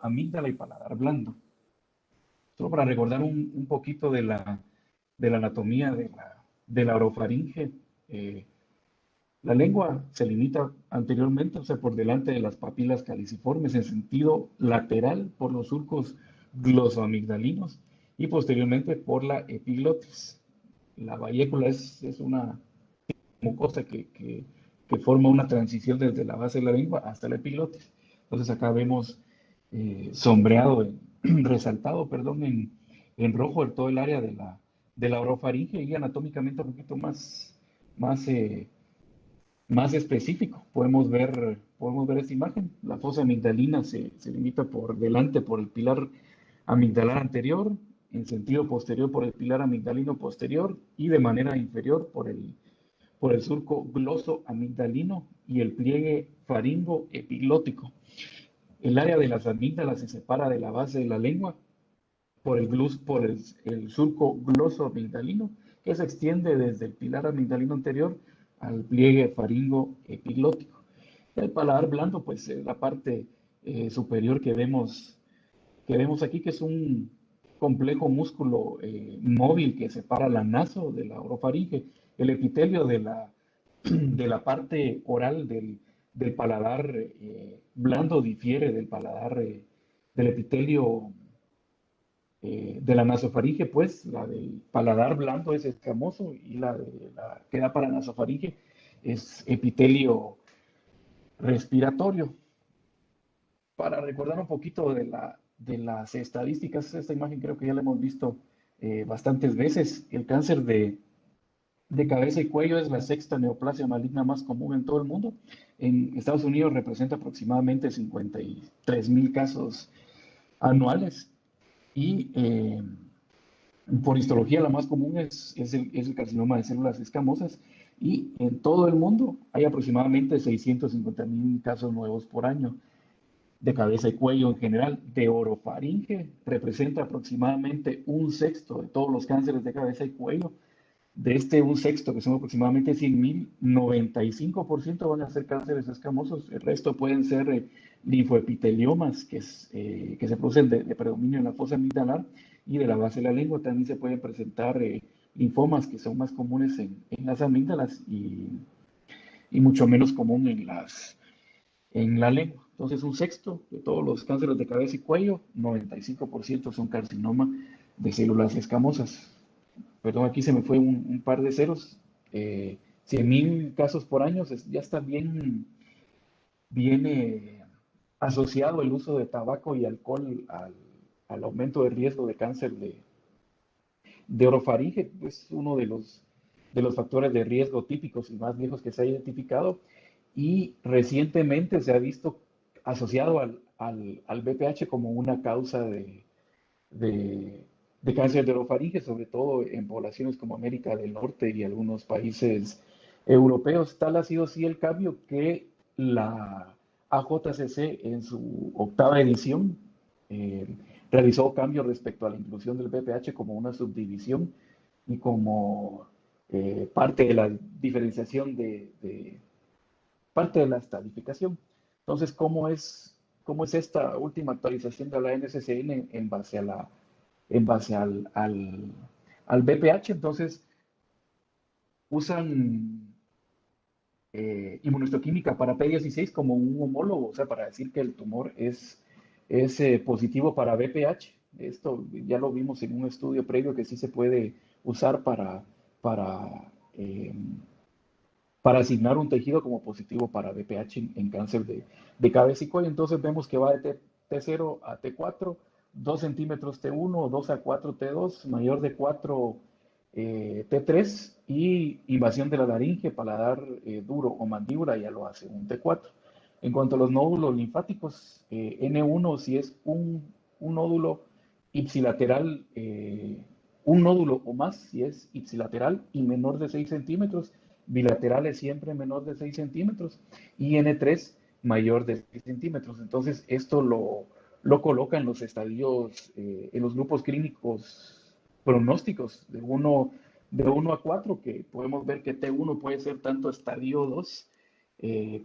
amígdala y paladar blando. Solo para recordar un poquito de la anatomía de la orofaringe. eh, la lengua se limita anteriormente, o sea, por delante de las papilas caliciformes en sentido lateral por los surcos glosoamigdalinos y posteriormente por la epiglotis. La bayécula es una mucosa que forma una transición desde la base de la lengua hasta la epiglotis. Entonces acá vemos sombreado, resaltado, perdón, en rojo en todo el área de la orofaringe y anatómicamente un poquito más, eh, más específico. Podemos ver esta imagen. La fosa amigdalina se limita por delante por el pilar amigdalar anterior, en sentido posterior por el pilar amigdalino posterior y de manera inferior por el surco glosoamigdalino y el pliegue faringo epiglótico. El área de las amígdalas se separa de la base de la lengua por el surco glosoamigdalino, que se extiende desde el pilar amigdalino anterior al pliegue faringo epiglótico. El paladar blando, pues es la parte superior que vemos aquí, que es un complejo músculo móvil que separa la naso de la orofaringe. El epitelio de la parte oral del paladar blando difiere del paladar del epitelio de la nasofaringe, pues la del paladar blando es escamoso y la que da para nasofaringe es epitelio respiratorio. Para recordar un poquito de las estadísticas, esta imagen creo que ya la hemos visto bastantes veces. El cáncer de cabeza y cuello es la sexta neoplasia maligna más común en todo el mundo. En Estados Unidos representa aproximadamente 53,000 casos anuales y por histología la más común es el carcinoma de células escamosas y en todo el mundo hay aproximadamente 650,000 casos nuevos por año de cabeza y cuello en general. De orofaringe representa aproximadamente un sexto de todos los cánceres de cabeza y cuello. De este un sexto, que son aproximadamente 100,000, 95% van a ser cánceres escamosos. El resto pueden ser linfoepiteliomas que se producen de predominio en la fosa amigdalar y de la base de la lengua. También se pueden presentar linfomas que son más comunes en las amígdalas y mucho menos común en la lengua. Entonces, un sexto de todos los cánceres de cabeza y cuello, 95% son carcinoma de células escamosas. Perdón, aquí se me fue un par de ceros. 100,000 casos por año, ya está bien asociado el uso de tabaco y alcohol al aumento de riesgo de cáncer de orofaringe. Es uno de los factores de riesgo típicos y más viejos que se ha identificado y recientemente se ha visto asociado al BPH como una causa de, de cáncer de orofaringe, sobre todo en poblaciones como América del Norte y algunos países europeos. Tal ha sido así el cambio que la AJCC en su octava edición eh, realizó cambios respecto a la inclusión del BPH como una subdivisión y como parte de la diferenciación parte de la estadificación. Entonces, cómo es esta última actualización de la NCCN en base al BPH? Entonces, usan inmunohistoquímica para P16 como un homólogo, o sea, para decir que el tumor es positivo para BPH. Esto ya lo vimos en un estudio previo que sí se puede usar para, eh, para asignar un tejido como positivo para BPH en cáncer de cabeza y cuello. Entonces vemos que va de T0 a T4, 2 centímetros T1, 2 a 4 T2, mayor de 4 T3 y invasión de la laringe, paladar duro o mandíbula ya lo hace un T4. En cuanto a los nódulos linfáticos, N1 si es un nódulo ipsilateral, un nódulo o más si es ipsilateral y menor de 6 centímetros, bilaterales siempre menor de 6 centímetros y N3 mayor de 6 centímetros. Entonces, esto lo coloca en los estadios, en los grupos clínicos pronósticos de 1 a 4, que podemos ver que T1 puede ser tanto estadio 2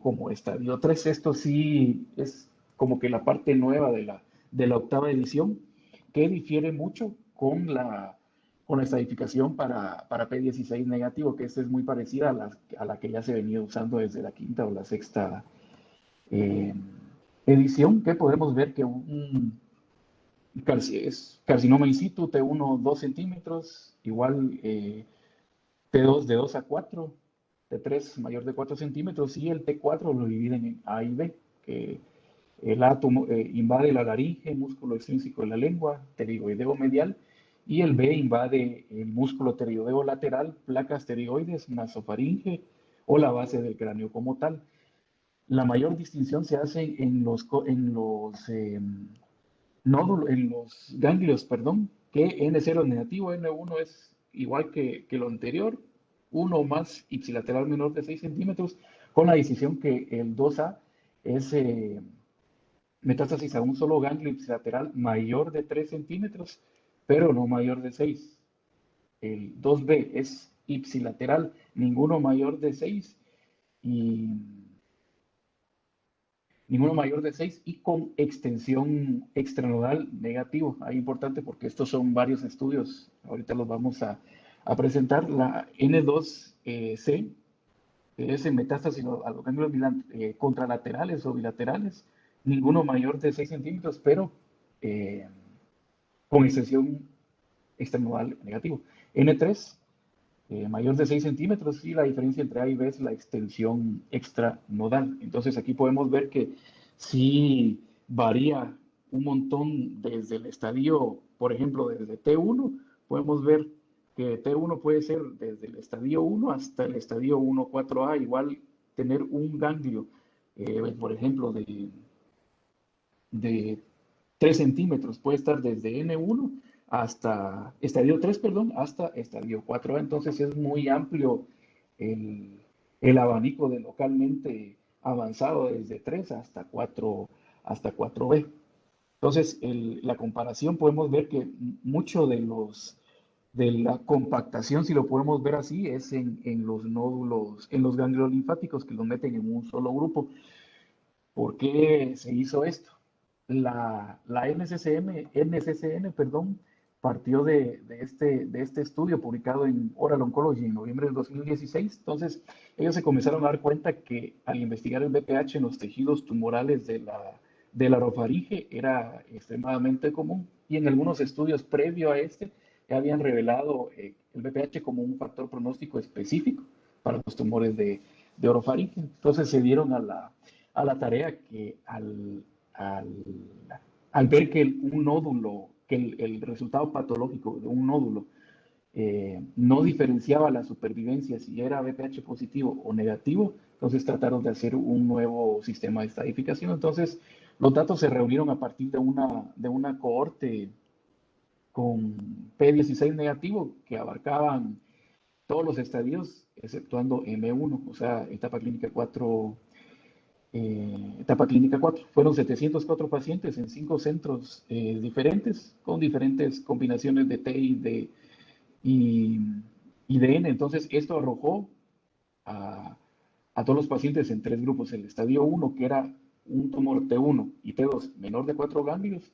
como estadio 3. Esto sí es como que la parte nueva de la octava edición, que difiere mucho con la estadificación para P16 negativo, que esta es muy parecida a la que ya se venía usando desde la quinta o la sexta eh, edición, que podemos ver que es carcinoma in situ, T1 2 centímetros, igual T2 de 2 a 4, T3 mayor de 4 centímetros, y el T4 lo dividen en A y B, que el átomo invade la laringe, músculo extrínseco de la lengua, pterigoideo medial, y el B invade el músculo pterigoideo lateral, placas pterigoides, nasofaringe o la base del cráneo como tal. La mayor distinción se hace en los ganglios, perdón, que N0 es negativo, N1 es igual que lo anterior, 1 más ipsilateral menor de 6 centímetros, con la decisión que el 2A es metástasis a un solo ganglio ipsilateral mayor de 3 centímetros, pero no mayor de 6. El 2B es ipsilateral, ninguno mayor de 6 y ninguno mayor de 6 y con extensión extranodal negativo. Ahí importante porque estos son varios estudios, ahorita los vamos a presentar. La N2C es en metástasis a los ganglios contralaterales o bilaterales, ninguno mayor de 6 centímetros, pero eh, con extensión extranodal negativo. N3 mayor de 6 centímetros y la diferencia entre A y B es la extensión extranodal. Entonces aquí podemos ver que sí varía un montón desde el estadio, por ejemplo, desde T1, podemos ver que T1 puede ser desde el estadio 1 hasta el estadio 1,4A, igual tener un ganglio, por ejemplo, de 3 centímetros, puede estar desde N1 hasta estadio 3, perdón, hasta estadio 4A. Entonces es muy amplio el, el abanico de localmente avanzado desde 3 hasta 4B. Entonces, la comparación podemos ver que mucho de la compactación, si lo podemos ver así, es en los nódulos, en los ganglios linfáticos que los meten en un solo grupo. ¿Por qué se hizo esto? La NCCN, perdón, partió de este estudio publicado en Oral Oncology en noviembre del 2016. Entonces, ellos se comenzaron a dar cuenta que al investigar el BPH en los tejidos tumorales de la orofaringe era extremadamente común y en algunos estudios previos a este ya habían revelado el BPH como un factor pronóstico específico para los tumores de orofaringe. Entonces se dieron a la tarea que al, al ver que un nódulo, que el resultado patológico de un nódulo no diferenciaba la supervivencia si era BPH positivo o negativo, entonces trataron de hacer un nuevo sistema de estadificación. Entonces, los datos se reunieron a partir de una cohorte con P16 negativo que abarcaban todos los estadios, exceptuando M1, o sea, etapa clínica 4. Fueron 704 pacientes en 5 centros diferentes, con diferentes combinaciones de T y, y de N. Entonces, esto arrojó a todos los pacientes en 3 grupos. El estadio 1, que era un tumor T1 y T2 menor de 4 ganglios,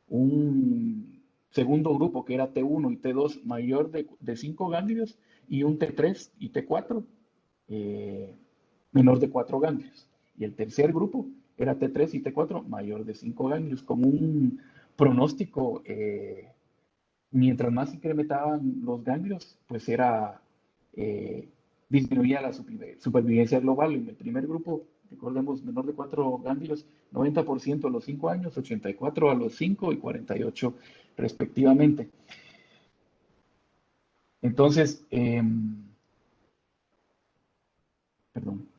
un segundo grupo que era T1 y T2 mayor de 5 ganglios y un T3 y T4 menor de 4 ganglios. Y el tercer grupo era T3 y T4 mayor de 5 ganglios, con un pronóstico, mientras más incrementaban los ganglios, pues era, eh, disminuía la supervivencia global. En el primer grupo, recordemos, menor de 4 ganglios, 90% a los 5 años, 84 a los 5 y 48 respectivamente. Entonces, perdón.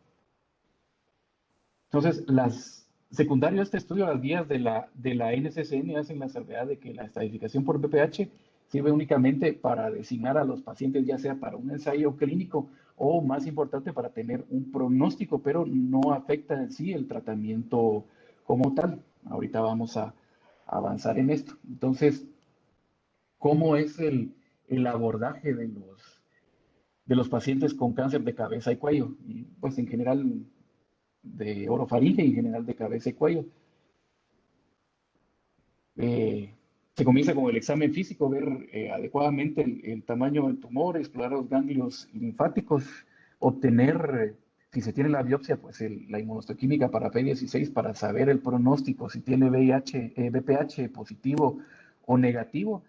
Entonces, las secundarias de este estudio, las guías de la NCCN hacen la salvedad de que la estadificación por BPH sirve únicamente para designar a los pacientes, ya sea para un ensayo clínico o, más importante, para tener un pronóstico, pero no afecta en sí el tratamiento como tal. Ahorita vamos a avanzar en esto. Entonces, ¿cómo es el abordaje de los pacientes con cáncer de cabeza y cuello? Y pues en general de orofaringe y en general de cabeza y cuello. Eh, Se comienza con el examen físico, ver adecuadamente el tamaño del tumor, explorar los ganglios linfáticos, obtener, si se tiene la biopsia, pues la inmunohistoquímica para P16 para saber el pronóstico, si tiene VIH, VPH positivo o negativo.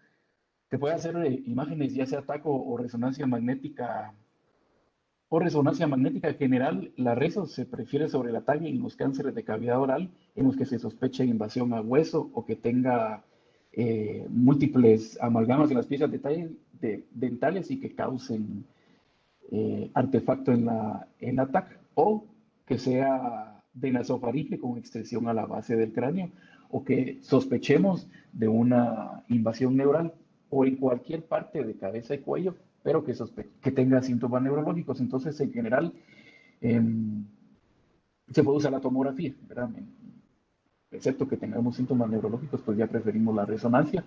Se puede hacer imágenes, ya sea taco o resonancia magnética general. La reso se prefiere sobre la talla en los cánceres de cavidad oral, en los que se sospecha invasión a hueso o que tenga múltiples amalgamas en las piezas dentales y que causen artefacto en la TAC, o que sea de nasofaringe con extensión a la base del cráneo, o que sospechemos de una invasión neural o en cualquier parte de cabeza y cuello, pero que tenga síntomas neurológicos. Entonces, en general, eh, se puede usar la tomografía, ¿verdad? Excepto que tengamos síntomas neurológicos, pues ya preferimos la resonancia.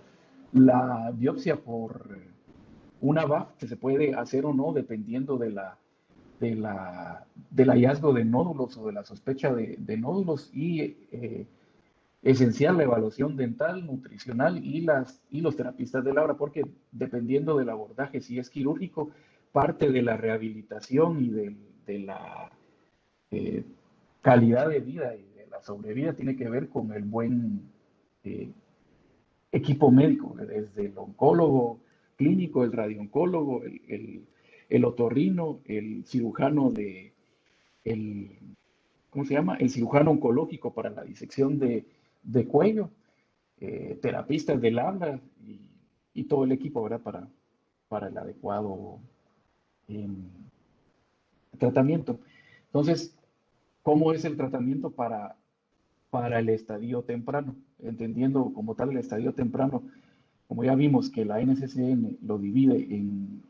La biopsia por una VAF, que se puede hacer o no, dependiendo del hallazgo de nódulos o de la sospecha de nódulos, y esencial la evaluación dental, nutricional y los terapistas de la hora, porque dependiendo del abordaje, si es quirúrgico, parte de la rehabilitación y de la eh, calidad de vida y de la sobrevida tiene que ver con el buen eh, equipo médico, desde el oncólogo clínico, el radiooncólogo, el otorrino, el cirujano el, ¿cómo se llama? El cirujano oncológico para la disección de cuello, terapistas del habla y todo el equipo, ¿verdad? Para el adecuado eh, tratamiento. Entonces, ¿cómo es el tratamiento para el estadio temprano? Entendiendo como tal el estadio temprano, como ya vimos que la NCCN lo divide en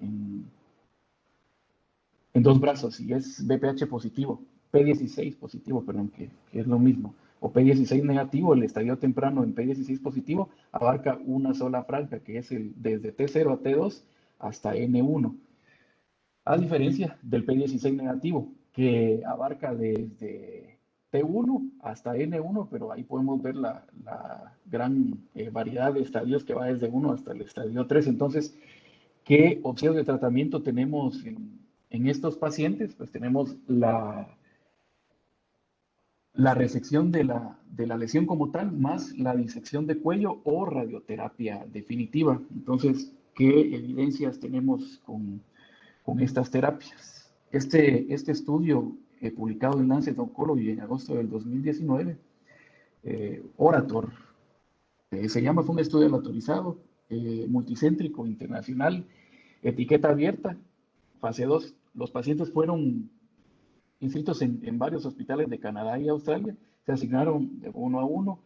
dos brazos, y es BPH positivo, P16 positivo, perdón, que es lo mismo, o P16 negativo. El estadio temprano en P16 positivo abarca una sola franja, que es desde T0 a T2 hasta N1, a diferencia del P16 negativo, que abarca desde T1 hasta N1, pero ahí podemos ver la gran variedad de estadios que va desde 1 hasta el estadio 3. Entonces, ¿qué opciones de tratamiento tenemos en estos pacientes? Pues tenemos la resección de la lesión como tal, más la disección de cuello o radioterapia definitiva. Entonces, ¿qué evidencias tenemos con estas terapias? Este estudio publicado en Lancet Oncology en agosto del 2019, Orator, se llama, fue un estudio autorizado, multicéntrico, internacional, etiqueta abierta, fase 2. Los pacientes fueron inscritos en varios hospitales de Canadá y Australia, se asignaron de uno a uno.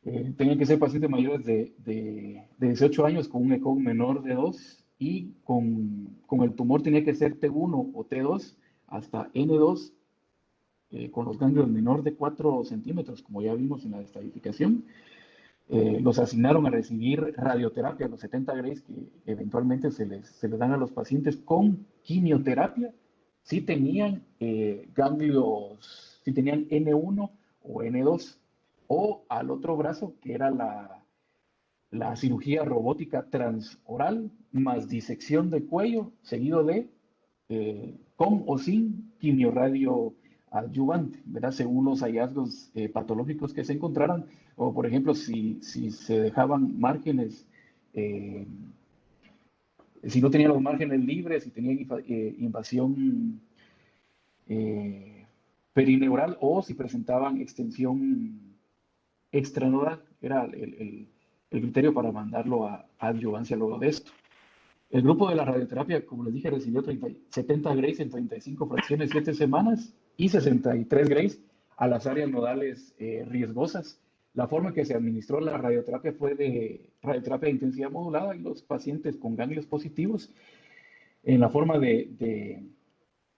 Tenían que ser pacientes mayores de 18 años con un ECOG menor de 2 y con el tumor tenía que ser T1 o T2 hasta N2, con los ganglios menor de 4 centímetros, como ya vimos en la estadificación. Los asignaron a recibir radioterapia, los 70 grays que eventualmente se les dan a los pacientes con quimioterapia, si tenían ganglios, si tenían N1 o N2, o al otro brazo, que era la cirugía robótica transoral más disección de cuello, seguido de con o sin quimioradio adyuvante, ¿verdad? Según los hallazgos patológicos que se encontraran, o por ejemplo, si se dejaban márgenes, eh, si no tenían los márgenes libres, si tenían invasión eh, perineural, o si presentaban extensión extranodal, era el criterio para mandarlo a adyuvancia luego de esto. El grupo de la radioterapia, como les dije, recibió 70 grays en 35 fracciones, 7 semanas, y 63 grays a las áreas nodales riesgosas. La forma en que se administró la radioterapia fue de radioterapia de intensidad modulada, y los pacientes con ganglios positivos, en la forma de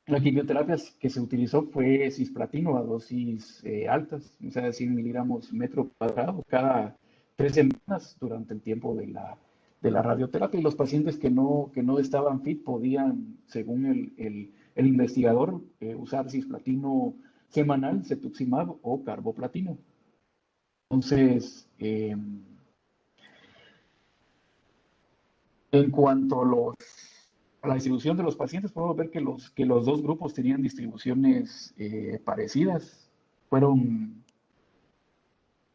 la quimioterapia que se utilizó fue cisplatino a dosis altas, o sea, 100 miligramos metro cuadrado cada 3 semanas durante el tiempo de la radioterapia. Y los pacientes que no estaban fit podían, según el investigador, usar cisplatino semanal, cetuximab o carboplatino. Entonces, En cuanto a la distribución de los pacientes, podemos ver que los dos grupos tenían distribuciones parecidas. Fueron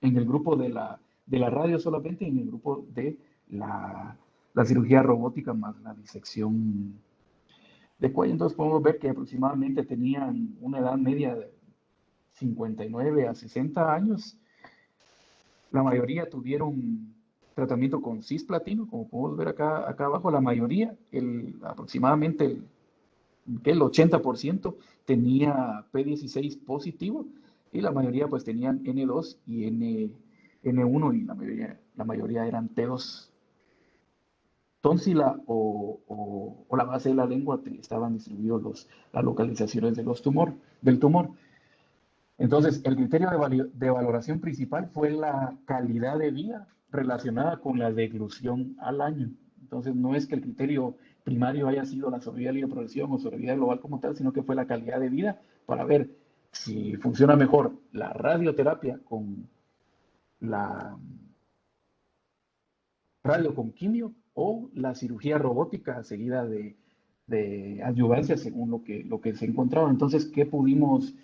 en el grupo de la radio solamente, y en el grupo de la cirugía robótica más la disección de cuello. Entonces podemos ver que aproximadamente tenían una edad media de 59 a 60 años. La mayoría tuvieron tratamiento con cisplatino, como podemos ver acá abajo. La mayoría, aproximadamente el 80% tenía P16 positivo, y la mayoría pues tenían N2 y N1, y la mayoría eran T2. Tónsila o la base de la lengua estaban distribuidos las localizaciones del tumor. Entonces, el criterio de valoración principal fue la calidad de vida relacionada con la deglución al año. Entonces, no es que el criterio primario haya sido la sobrevida libre de progresión o sobrevida global como tal, sino que fue la calidad de vida para ver si funciona mejor la radioterapia con la radio con quimio o la cirugía robótica seguida de adyuvancia según lo que se encontraba. Entonces, ¿qué pudimos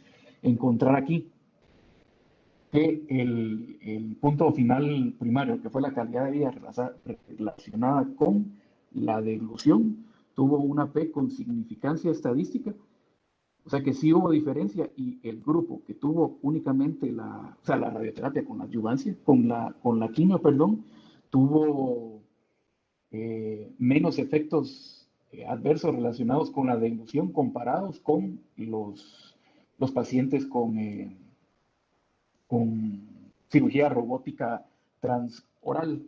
encontrar aquí? Que el punto final primario, que fue la calidad de vida relacionada con la deglución, tuvo una P con significancia estadística, o sea que sí hubo diferencia, y el grupo que tuvo únicamente o sea, la radioterapia con la adyuvancia, con la quimio, perdón, tuvo menos efectos adversos relacionados con la deglución comparados con los pacientes con cirugía robótica transoral.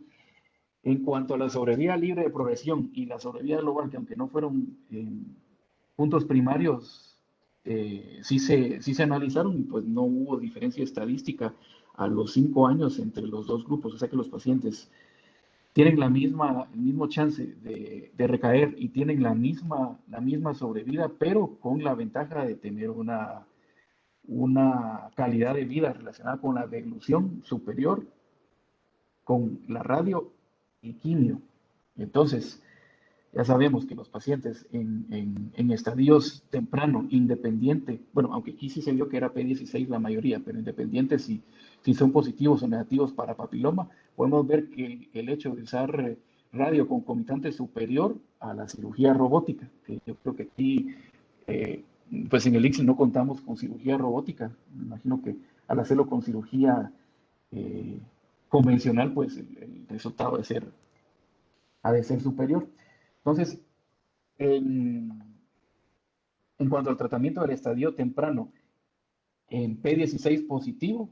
En cuanto a la sobrevida libre de progresión y la sobrevida global, que aunque no fueron puntos primarios, sí se analizaron, y pues no hubo diferencia estadística a los 5 años entre los dos grupos, o sea que los pacientes tienen el mismo chance de recaer y tienen la misma sobrevida, pero con la ventaja de tener una calidad de vida relacionada con la deglución superior, con la radio y quimio. Entonces, ya sabemos que los pacientes en estadios temprano, independiente, bueno, aunque aquí sí se vio que era P16 la mayoría, pero independiente si son positivos o negativos para papiloma, podemos ver que el hecho de usar radio concomitante superior a la cirugía robótica, que yo creo que aquí eh, pues en el ICSI no contamos con cirugía robótica. Me imagino que al hacerlo con cirugía eh, convencional, pues el resultado ha de ser superior. Entonces, en, en cuanto al tratamiento del estadio temprano en P16 positivo,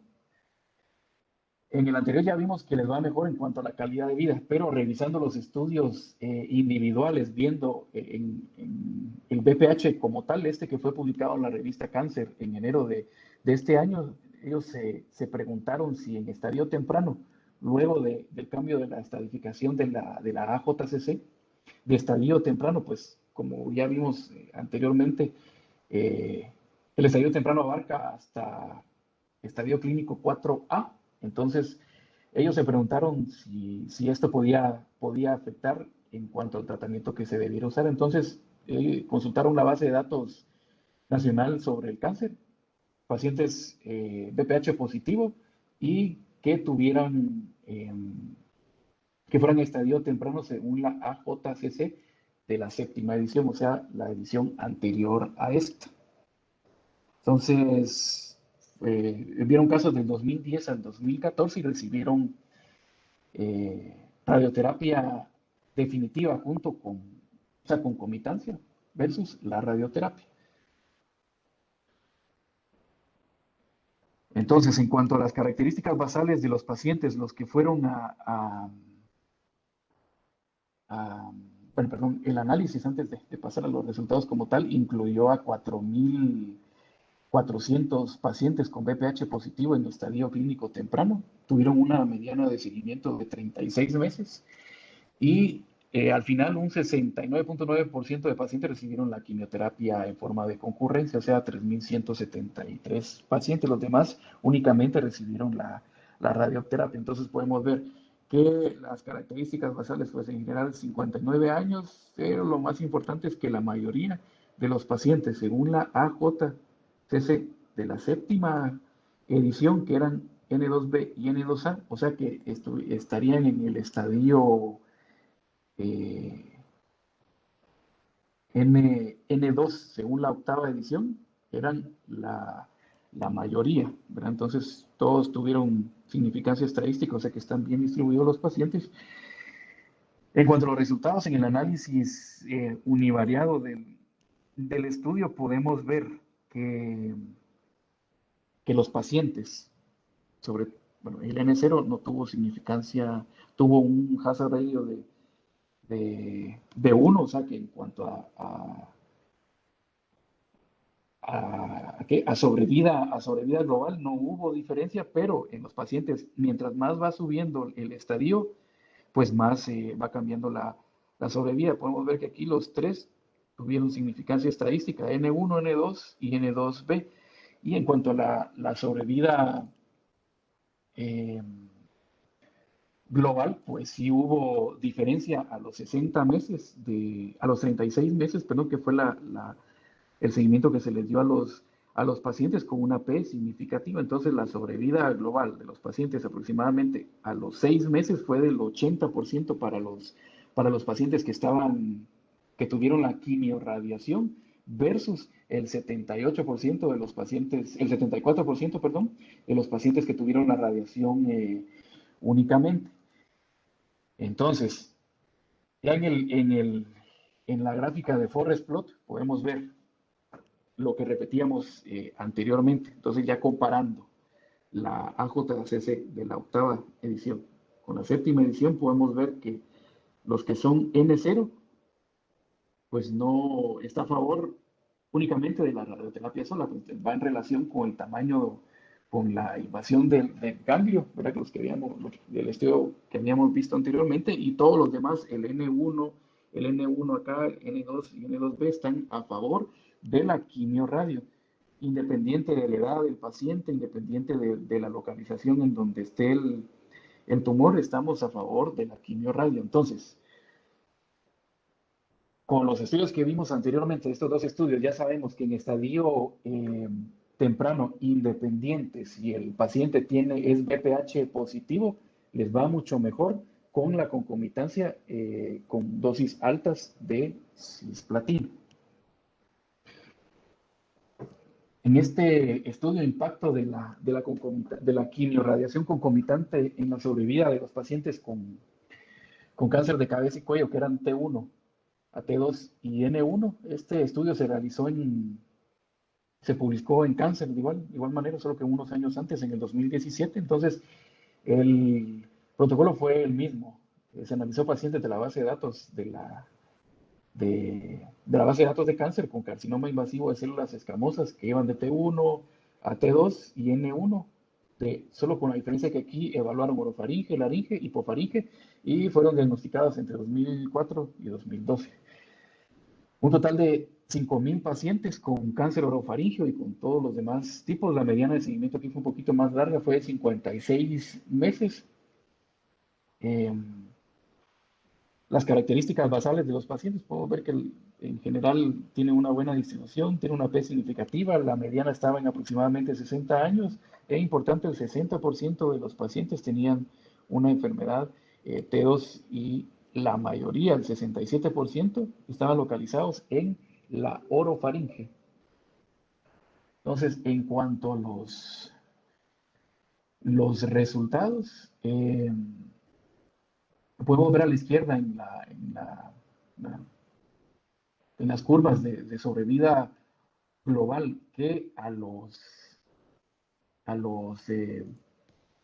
en el anterior ya vimos que les va mejor en cuanto a la calidad de vida, pero revisando los estudios individuales, viendo el BPH como tal, que fue publicado en la revista Cáncer en enero de este año, ellos se preguntaron si en estadio temprano, luego del cambio de la estadificación de la AJCC, de estadio temprano, pues como ya vimos anteriormente, eh, el estadio temprano abarca hasta estadio clínico 4A. Entonces, ellos se preguntaron si esto podía afectar en cuanto al tratamiento que se debiera usar. Entonces, consultaron la base de datos nacional sobre el cáncer, pacientes BPH positivo y que que fueran estadio temprano según la AJCC de la séptima edición, o sea, la edición anterior a esta. Entonces, vieron casos del 2010 al 2014 y recibieron radioterapia definitiva junto o sea, concomitancia versus la radioterapia. Entonces, en cuanto a las características basales de los pacientes, los que fueron a bueno, perdón, el análisis antes de pasar a los resultados como tal incluyó a 4.400 pacientes con BPH positivo en estadio clínico temprano. Tuvieron una mediana de seguimiento de 36 meses y al final un 69.9% de pacientes recibieron la quimioterapia en forma de concurrencia, o sea, 3.173 pacientes. Los demás únicamente recibieron la radioterapia. Entonces podemos ver que las características basales, pues en general 59 años, pero lo más importante es que la mayoría de los pacientes, según la AJCC de la séptima edición, que eran N2B y N2A, o sea que estarían en el estadio eh, N2, según la octava edición, eran la mayoría, ¿verdad? Entonces, todos tuvieron significancia estadística, o sea que están bien distribuidos los pacientes. En cuanto a los resultados en el análisis univariado del estudio, podemos ver que, que los pacientes, sobre, bueno, el N0 no tuvo significancia, tuvo un hazard ratio de 1, o sea que en cuanto a sobrevida global no hubo diferencia, pero en los pacientes, mientras más va subiendo el estadio, pues más va cambiando la sobrevida. Podemos ver que aquí los tres tuvieron significancia estadística, N1, N2 y N2B. Y en cuanto a la sobrevida eh, global, pues sí hubo diferencia a los 60 meses, a los 36 meses, perdón, que fue el seguimiento que se les dio a los pacientes con una P significativa. Entonces, la sobrevida global de los pacientes aproximadamente a los 6 meses fue del 80% para los pacientes que tuvieron la quimiorradiación versus el 78% de los pacientes, el 74%, perdón, de los pacientes que tuvieron la radiación únicamente. Entonces, ya en la gráfica de Forest Plot podemos ver lo que repetíamos anteriormente. Entonces, ya comparando la AJCC de la octava edición con la séptima edición, podemos ver que los que son N0, pues no está a favor únicamente de la radioterapia sola, pues va en relación con el tamaño, con la invasión del ganglio, ¿verdad? Los que del estudio que habíamos visto anteriormente, y todos los demás, el N1 acá, el N2 y N2B, están a favor de la quimioradio, independiente de la edad del paciente, independiente de la localización en donde esté el tumor, estamos a favor de la quimioradio. Entonces, con los estudios que vimos anteriormente, estos dos estudios, ya sabemos que en estadio temprano, independiente, si el paciente es BPH positivo, les va mucho mejor con la concomitancia con dosis altas de cisplatina. En este estudio de impacto de la quimiorradiación concomitante en la sobrevida de los pacientes con cáncer de cabeza y cuello, que eran T1, a T2 y N1, este estudio se publicó en Cáncer de igual manera, solo que unos años antes, en el 2017. Entonces, el protocolo fue el mismo. Se analizó pacientes de la base de datos de la base de datos de cáncer con carcinoma invasivo de células escamosas que iban de T1 a T2 y N1, solo con la diferencia que aquí evaluaron orofaringe, laringe, hipofaringe, y fueron diagnosticadas entre 2004 y 2012. Un total de 5.000 pacientes con cáncer orofaringio y con todos los demás tipos. La mediana de seguimiento aquí fue un poquito más larga, fue de 56 meses. Las características basales de los pacientes, podemos ver que en general tiene una buena distribución, tiene una P significativa, la mediana estaba en aproximadamente 60 años. Es importante, el 60% de los pacientes tenían una enfermedad T2 y la mayoría, el 67%, estaban localizados en la orofaringe. Entonces, en cuanto a los resultados, podemos ver a la izquierda en las curvas de sobrevida global que a los, de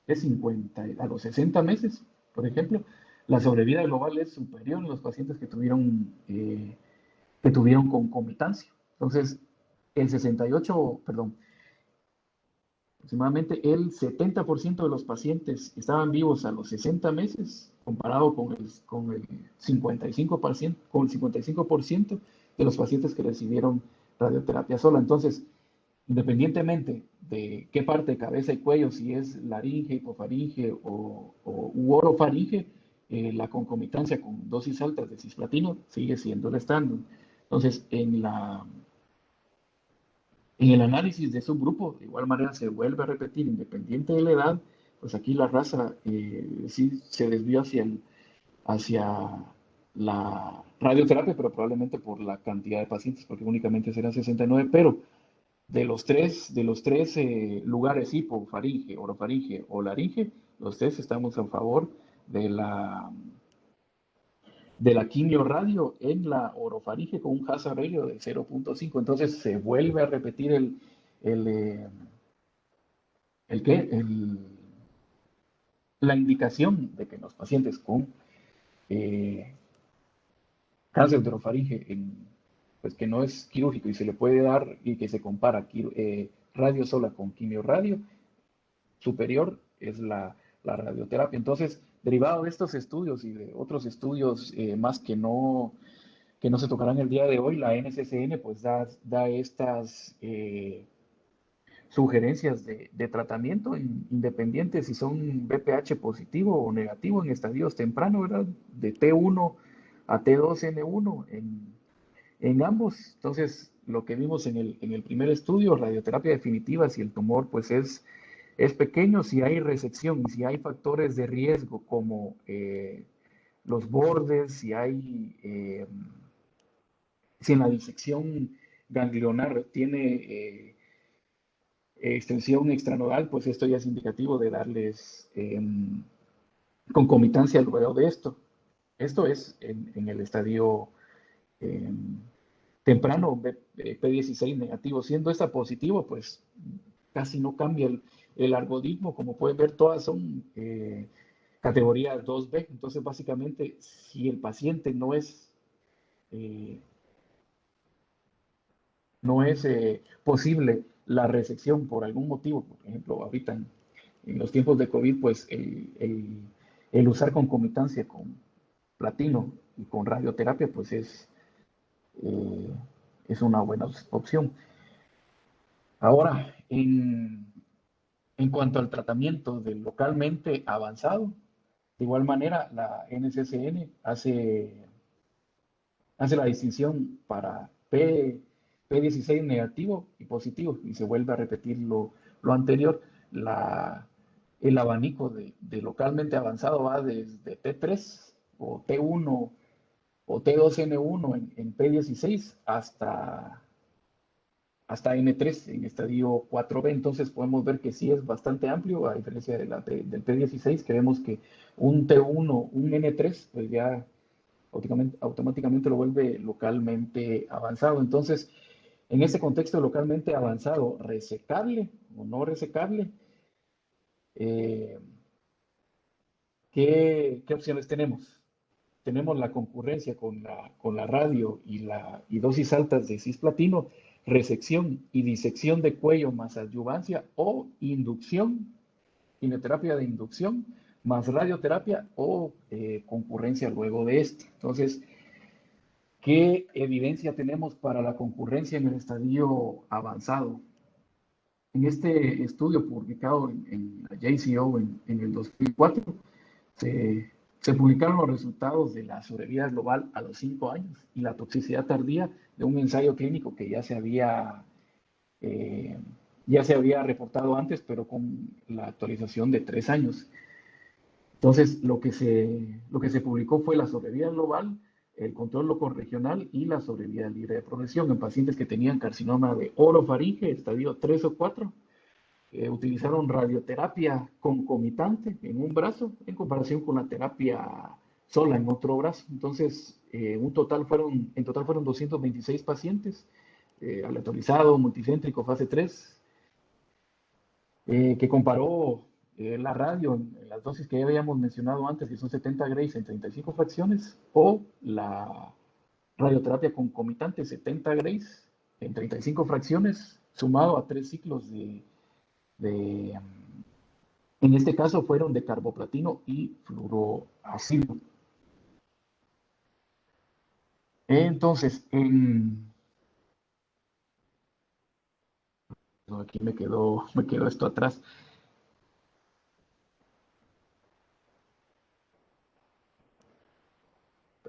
50, a los 60 meses, por ejemplo, la sobrevida global es superior en los pacientes que tuvieron concomitancia. Entonces, el 68, perdón, aproximadamente el 70% de los pacientes estaban vivos a los 60 meses, comparado con el 55%, con el 55% de los pacientes que recibieron radioterapia sola. Entonces, independientemente de qué parte, cabeza y cuello, si es laringe, hipofaringe o u orofaringe, la concomitancia con dosis altas de cisplatino sigue siendo el estándar. Entonces, en el análisis de subgrupo, de igual manera se vuelve a repetir, independiente de la edad, pues aquí la raza sí se desvió hacia la radioterapia, pero probablemente por la cantidad de pacientes, porque únicamente serán 69, pero de los tres lugares, hipofaringe, orofaringe o laringe, los tres estamos a favor de la quimio radio en la orofaringe con un hazard ratio de 0.5. Entonces se vuelve a repetir el, eh, el, ¿qué? La indicación de que los pacientes con eh, cáncer de orofaringe, pues que no es quirúrgico y se le puede dar y que se compara radio sola con quimio radio, superior es la radioterapia. Entonces, derivado de estos estudios y de otros estudios más que no se tocarán el día de hoy, la NCCN pues da estas sugerencias de tratamiento independientes si son BPH positivo o negativo en estadios tempranos, ¿verdad? De T1 a T2N1 en ambos. Entonces, lo que vimos en el primer estudio, radioterapia definitiva, si el tumor pues es pequeño, si hay resección y si hay factores de riesgo como los bordes, si en la disección ganglionar tiene extensión extranodal, pues esto ya es indicativo de darles concomitancia luego de esto. Esto es en el estadio eh, temprano, P16 negativo. Siendo esta positivo, pues casi no cambia el algoritmo. Como pueden ver, todas son categoría 2B. Entonces, básicamente, si el paciente eh, no es posible la resección por algún motivo, por ejemplo, ahorita en los tiempos de COVID, pues el usar concomitancia con platino y con radioterapia, pues eh, es una buena opción. Ahora, en cuanto al tratamiento del localmente avanzado, de igual manera, la NCCN hace la distinción para P16 negativo y positivo, y se vuelve a repetir lo anterior. El abanico de localmente avanzado va desde T3 o T1 o T2N1 en P16 hasta N3 en estadio 4B. Entonces podemos ver que sí es bastante amplio, a diferencia del P16, que vemos que un T1, un N3, pues ya automáticamente lo vuelve localmente avanzado. Entonces, en este contexto localmente avanzado, resecable o no resecable, eh, ¿qué opciones tenemos? Tenemos la concurrencia con la radio y dosis altas de cisplatino, resección y disección de cuello más adyuvancia o inducción, quimioterapia de inducción, más radioterapia o concurrencia luego de esto. Entonces, ¿qué evidencia tenemos para la concurrencia en el estadio avanzado? En este estudio publicado en la JCO en el 2004, se, se publicaron los resultados de la sobrevida global a los 5 años y la toxicidad tardía de un ensayo clínico que eh, ya se había reportado antes, pero con la actualización de 3 años. Entonces, lo que se publicó fue la sobrevida global, el control locorregional y la sobrevida libre de progresión en pacientes que tenían carcinoma de orofaringe, estadio 3 o 4. Utilizaron radioterapia concomitante en un brazo en comparación con la terapia sola en otro brazo. Entonces, en total fueron 226 pacientes, aleatorizado, multicéntrico, fase 3, que comparó la radio en las dosis que ya habíamos mencionado antes, que son 70 Grays en 35 fracciones, o la radioterapia concomitante 70 Grays en 35 fracciones, sumado a 3 ciclos de en este caso fueron de carboplatino y fluoroácido. Entonces, no, aquí me quedó esto atrás.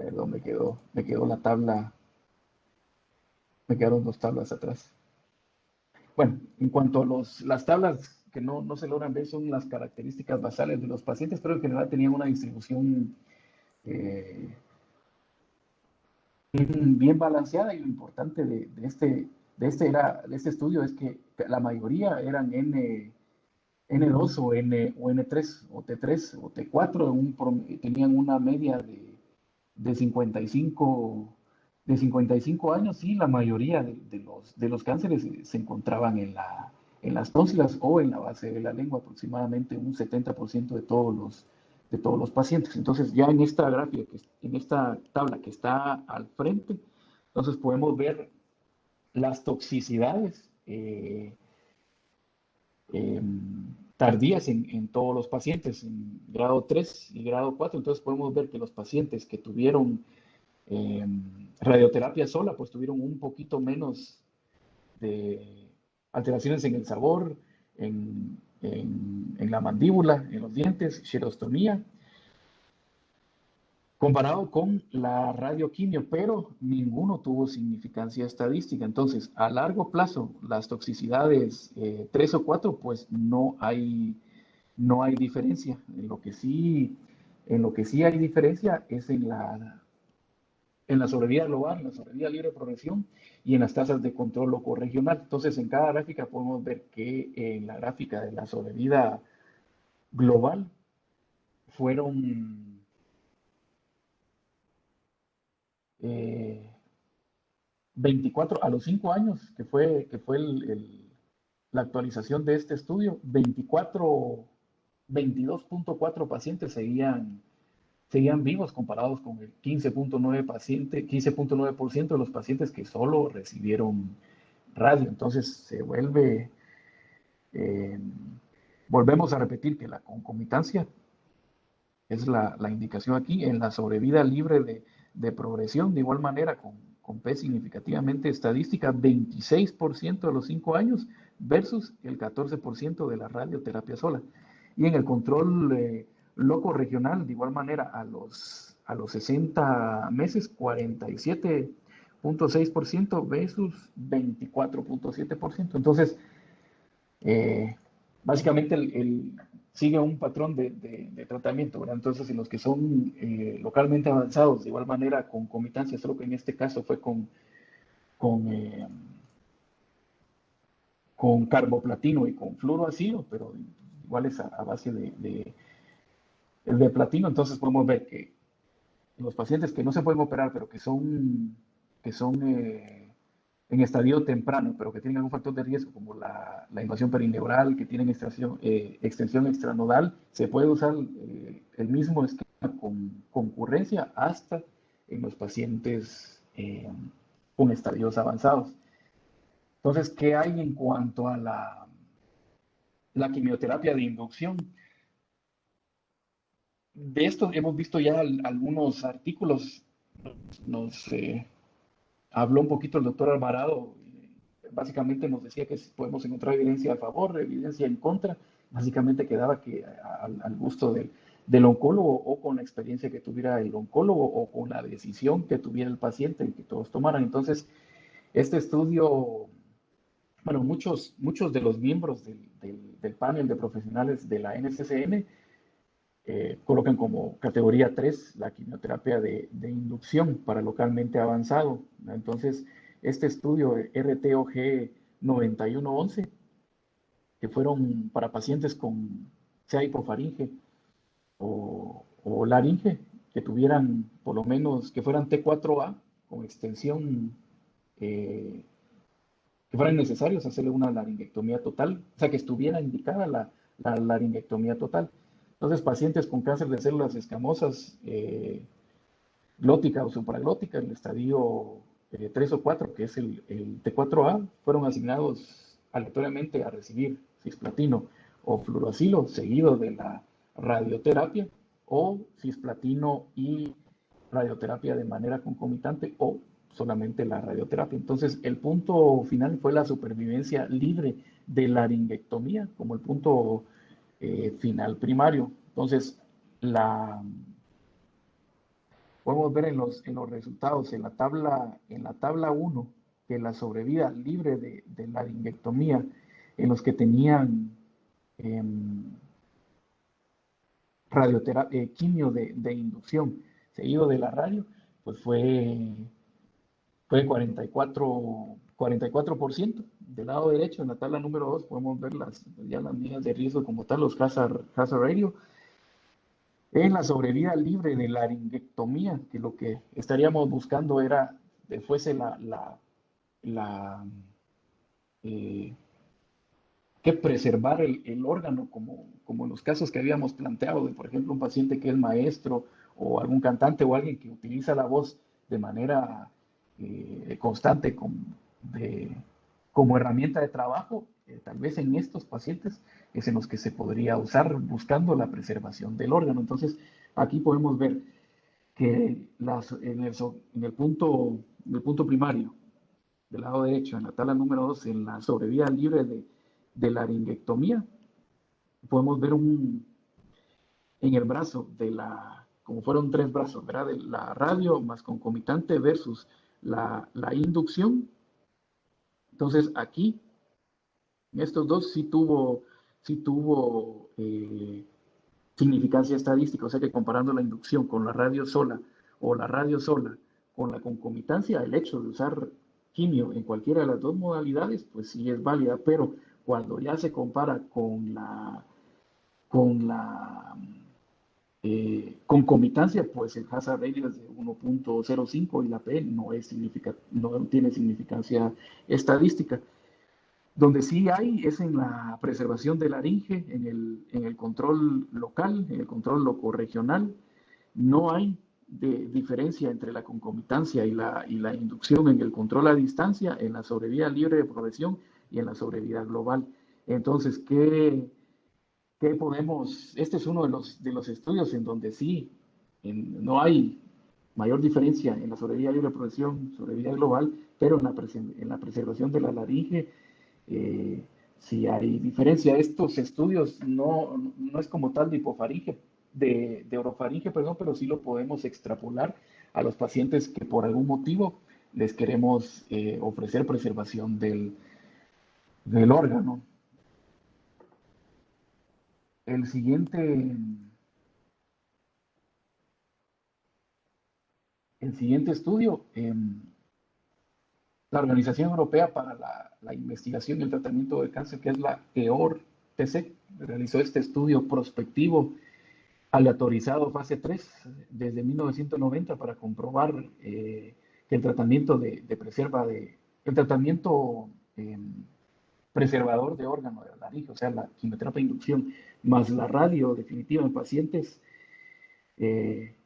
Perdón, me quedó la tabla, me quedaron dos tablas atrás. Bueno, en cuanto a las tablas que no se logran ver son las características basales de los pacientes, pero en general tenían una distribución eh, bien balanceada, y lo importante de este estudio es que la mayoría eran N2 o N3 o T3 o T4, tenían una media de 55, de 55 años, y la mayoría de los cánceres se encontraban en las tónsilas o en la base de la lengua, aproximadamente un 70% de todos los pacientes. Entonces, ya en esta gráfica, en esta tabla que está al frente, entonces podemos ver las toxicidades eh, tardías en todos los pacientes, en grado 3 y grado 4. Entonces podemos ver que los pacientes que tuvieron eh, radioterapia sola, pues tuvieron un poquito menos de alteraciones en el sabor, en la mandíbula, en los dientes, xerostomía, comparado con la radioquimio, pero ninguno tuvo significancia estadística. Entonces, a largo plazo, las toxicidades 3 o 4, pues no hay diferencia. En lo que sí hay diferencia es en la sobrevida global, en la sobrevida libre de progresión y en las tasas de control locorregional. Entonces, en cada gráfica podemos ver que en la gráfica de la sobrevida global fueron eh, 24 a los 5 años, que fue la actualización de este estudio, 22.4 pacientes seguían vivos, comparados con el 15.9% de los pacientes que solo recibieron radio. Entonces eh, volvemos a repetir que la concomitancia es la indicación aquí en la sobrevida libre de progresión. De igual manera, con P significativamente estadística, 26% de los 5 años versus el 14% de la radioterapia sola. Y en el control loco regional, de igual manera, a los 60 meses, 47.6% versus 24.7%. Entonces, eh, básicamente sigue un patrón de tratamiento, ¿verdad? Entonces, en los que son localmente avanzados, de igual manera con comitancia, solo que en este caso fue con, eh, con carboplatino y con fluoroacilo, pero igual es a base de platino. Entonces podemos ver que los pacientes que no se pueden operar, pero que son en estadio temprano, pero que tienen algún factor de riesgo, como la invasión perineural, que tienen extensión extranodal, se puede usar el mismo esquema con concurrencia hasta en los pacientes con estadios avanzados. Entonces, ¿qué hay en cuanto a la quimioterapia de inducción? De esto hemos visto ya algunos artículos. Nos habló un poquito el doctor Alvarado. Básicamente nos decía que podemos encontrar evidencia a favor, evidencia en contra. Básicamente quedaba que al gusto del oncólogo, o con la experiencia que tuviera el oncólogo, o con la decisión que tuviera el paciente, que todos tomaran. Entonces, este estudio, bueno, muchos de los miembros del panel de profesionales de la NCCN colocan como categoría 3 la quimioterapia de inducción para localmente avanzado, ¿no? Entonces, este estudio RTOG 9111, que fueron para pacientes con sea hipofaringe o laringe, que tuvieran por lo menos, que fueran T4A con extensión, eh, que fueran necesarios hacerle una laringectomía total, o sea, que estuviera indicada la laringectomía total. Entonces, pacientes con cáncer de células escamosas, glótica o supraglótica, el estadio 3 o 4, que es el T4A, fueron asignados aleatoriamente a recibir cisplatino o fluoroacilo, seguido de la radioterapia, o cisplatino y radioterapia de manera concomitante, o solamente la radioterapia. Entonces, el punto final fue la supervivencia libre de laringectomía como el punto final primario. Entonces, la, Podemos ver en los resultados, en la tabla 1, que la sobrevida libre de laringectomía en los que tenían eh, quimio de inducción seguido de la radio, pues fue 44%. Del lado derecho, en la tabla número 2, podemos ver ya las medidas de riesgo como tal, los hazard ratio. En la sobrevida libre de laringectomía, que lo que estaríamos buscando era que fuese la eh, que preservar el órgano, como en los casos que habíamos planteado, de por ejemplo un paciente que es maestro o algún cantante o alguien que utiliza la voz de manera constante como herramienta de trabajo, tal vez en estos pacientes es en los que se podría usar buscando la preservación del órgano. Entonces, aquí podemos ver que en el punto primario, del lado derecho, en la tabla número 2, en la sobrevida libre de laringectomía, podemos ver en el brazo como fueron tres brazos, ¿verdad? De la radio más concomitante versus la inducción. Entonces aquí, en estos dos sí tuvo significancia estadística, o sea que comparando la inducción con la radio sola o la radio sola con la concomitancia, el hecho de usar quimio en cualquiera de las dos modalidades, pues sí es válida, pero cuando ya se compara con la concomitancia, pues el hazard ratio es de 1.05 y la P no tiene significancia estadística. Donde sí hay es en la preservación de laringe, en el control local, en el control locorregional. No hay diferencia entre la concomitancia y la inducción en el control a distancia, en la sobrevida libre de progresión y en la sobrevida global. Entonces, ¿qué podemos? Este es uno de los estudios en donde sí no hay mayor diferencia en la sobrevida libre de progresión, sobrevida global, pero en la preservación de la laringe eh, si hay diferencia. Estos estudios no es como tal de hipofaringe, de orofaringe, perdón, pero sí lo podemos extrapolar a los pacientes que por algún motivo les queremos ofrecer preservación del órgano. El siguiente, el siguiente estudio, la Organización Europea para la Investigación y el Tratamiento del Cáncer, que es la EOR-TC, realizó este estudio prospectivo aleatorizado fase 3 desde 1990 para comprobar que el tratamiento el tratamiento preservador de órgano de la laringe, o sea, la quimioterapia de inducción más la radio definitiva en pacientes,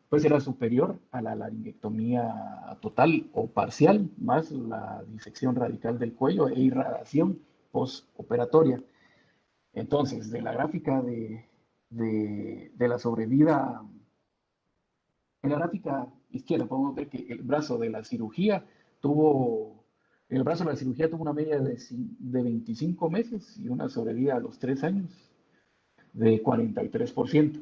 pues era superior a la laringectomía total o parcial, más la disección radical del cuello e irradiación postoperatoria. Entonces, de la gráfica de la sobrevida, en la gráfica izquierda podemos ver que el brazo de la cirugía tuvo una media de 25 meses y una sobrevida a los 3 años de 43%.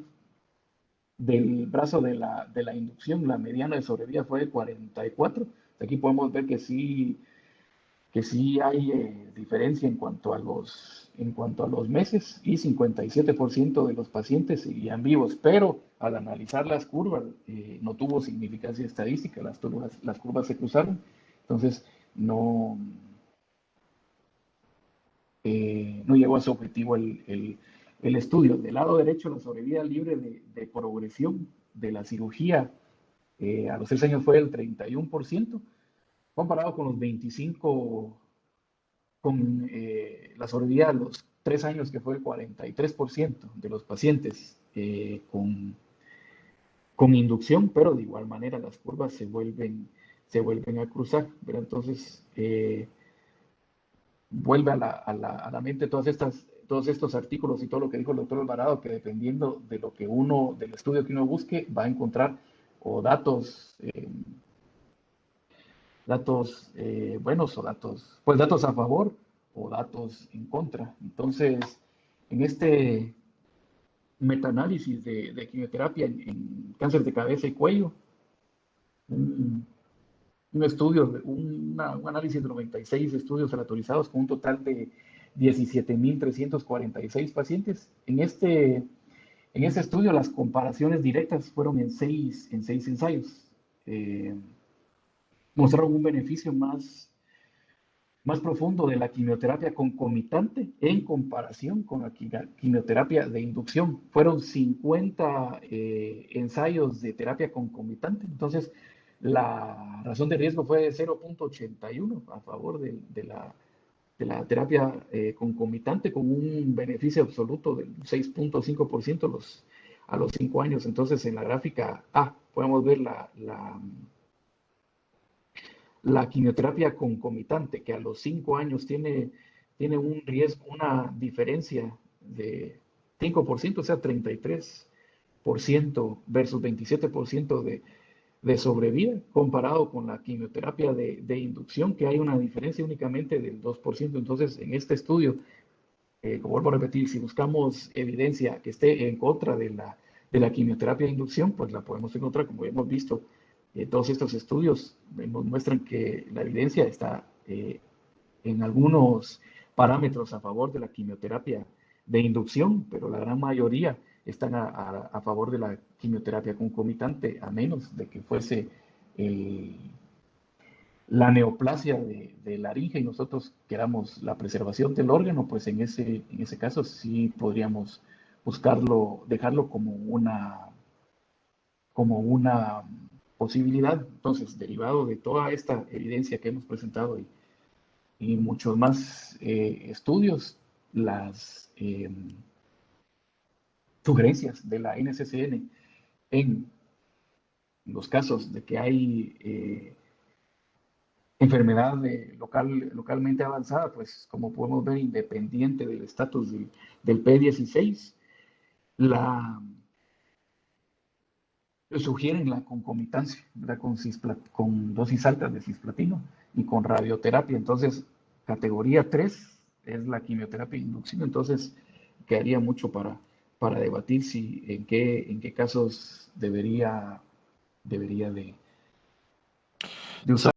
Del brazo de la inducción, la mediana de sobrevida fue de 44. Aquí podemos ver que sí hay diferencia en cuanto a los meses y 57% de los pacientes seguían vivos, pero al analizar las curvas no tuvo significancia estadística, las curvas se cruzaron, entonces no, no llegó a su objetivo el estudio. Del lado derecho, la sobrevida libre de progresión de la cirugía a los 6 años fue del 31%, comparado con los 25 con la sobrevida a los 3 años, que fue el 43% de los pacientes con inducción, pero de igual manera las curvas se vuelven a cruzar. ¿Verdad? Entonces, vuelve a la mente todos estos artículos y todo lo que dijo el doctor Alvarado, que dependiendo del estudio que uno busque, va a encontrar o datos buenos o datos a favor o datos en contra. Entonces, en este metaanálisis de quimioterapia en cáncer de cabeza y cuello, un, un estudio, un análisis de 96 estudios aleatorizados con un total de 17.346 pacientes. En este estudio las comparaciones directas fueron en seis ensayos. Eh, Mostraron un beneficio más profundo de la quimioterapia concomitante en comparación con la quimioterapia de inducción. Fueron 50 ensayos de terapia concomitante. Entonces, la razón de riesgo fue de 0,81 a favor de la terapia concomitante, con un beneficio absoluto del 6,5% a los 5 años. Entonces, en la gráfica A podemos ver la quimioterapia concomitante, que a los 5 años tiene un riesgo, una diferencia de 5%, o sea, 33% versus 27% de sobrevida, comparado con la quimioterapia de inducción, que hay una diferencia únicamente del 2%. Entonces, en este estudio, como vuelvo a repetir, si buscamos evidencia que esté en contra de la quimioterapia de inducción, pues la podemos encontrar, como hemos visto. Todos estos estudios nos muestran que la evidencia está en algunos parámetros a favor de la quimioterapia de inducción, pero la gran mayoría están a favor de la quimioterapia concomitante, a menos de que fuese el, la neoplasia de laringe y nosotros queramos la preservación del órgano, pues en ese caso sí podríamos buscarlo, dejarlo como una posibilidad. Entonces, derivado de toda esta evidencia que hemos presentado y muchos más estudios, las sugerencias de la NCCN en los casos de que hay enfermedad localmente avanzada, pues como podemos ver, independiente del estatus del P16, la, sugieren la concomitancia, ¿verdad? Con dosis altas de cisplatino y con radioterapia. Entonces, categoría 3 es la quimioterapia de inducción. Entonces, quedaría mucho para debatir si en qué casos debería de usar.